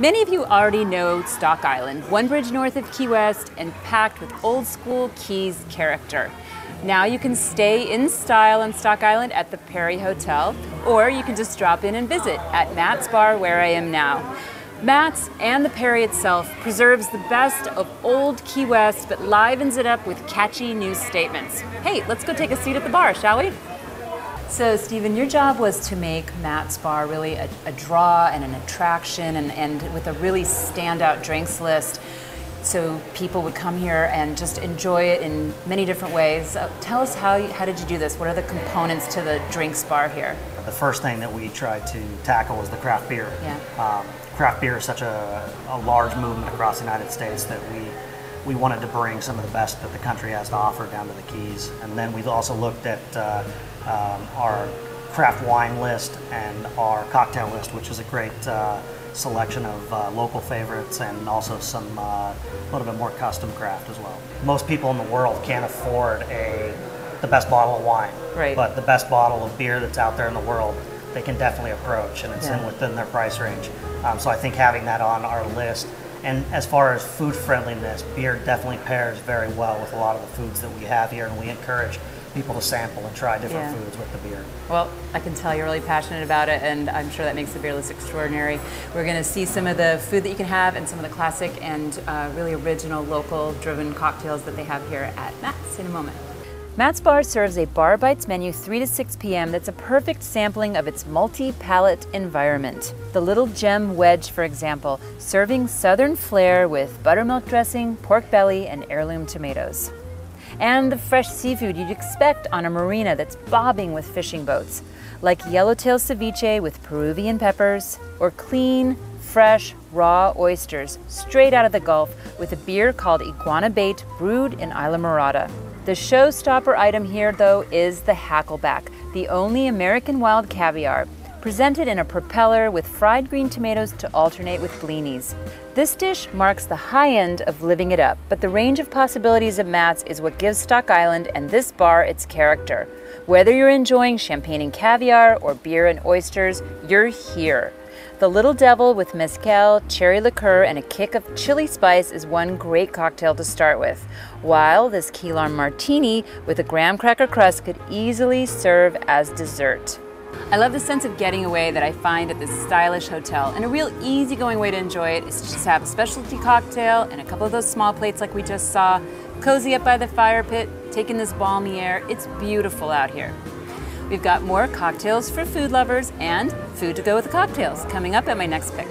Many of you already know Stock Island, one bridge north of Key West and packed with old school Keys character. Now you can stay in style on Stock Island at the Perry Hotel, or you can just drop in and visit at Matt's Bar, where I am now. Matt's and the Perry itself preserves the best of old Key West, but livens it up with catchy new statements. Hey, let's go take a seat at the bar, shall we? So, Stephen, your job was to make Matt's Bar really a draw and an attraction, and with a really standout drinks list, so people would come here and just enjoy it in many different ways. Tell us how did you do this? What are the components to the drinks bar here? The first thing that we tried to tackle was the craft beer. Yeah. Craft beer is such a large movement across the United States that we wanted to bring some of the best that the country has to offer down to the Keys. And then we've also looked at our craft wine list and our cocktail list, which is a great selection of local favorites and also some a little bit more custom craft as well. Most people in the world can't afford the best bottle of wine, right, but the best bottle of beer that's out there in the world, they can definitely approach, and it's within their price range. So I think having that on our list, and as far as food friendliness, beer definitely pairs very well with a lot of the foods that we have here, and we encourage people to sample and try different foods with the beer. Well, I can tell you're really passionate about it, and I'm sure that makes the beer list extraordinary. We're going to see some of the food that you can have and some of the classic and really original local driven cocktails that they have here at Matt's in a moment. Matt's Bar serves a Bar Bites menu 3 to 6 p.m. that's a perfect sampling of its multi-palate environment. The Little Gem Wedge, for example, serving Southern flair with buttermilk dressing, pork belly, and heirloom tomatoes. And the fresh seafood you'd expect on a marina that's bobbing with fishing boats, like yellowtail ceviche with Peruvian peppers, or clean, fresh, raw oysters straight out of the Gulf with a beer called Iguana Bait brewed in Isla Morada. The showstopper item here, though, is the Hackleback, the only American wild caviar, presented in a propeller with fried green tomatoes to alternate with blinis. This dish marks the high end of living it up, but the range of possibilities of Matt's is what gives Stock Island and this bar its character. Whether you're enjoying champagne and caviar or beer and oysters, you're here. The Little Devil with mezcal, cherry liqueur, and a kick of chili spice is one great cocktail to start with, while this key lime martini with a graham cracker crust could easily serve as dessert. I love the sense of getting away that I find at this stylish hotel, and a real easygoing way to enjoy it is to just have a specialty cocktail and a couple of those small plates like we just saw, cozy up by the fire pit, taking this balmy air. It's beautiful out here. We've got more cocktails for food lovers and food to go with the cocktails coming up at my next pick.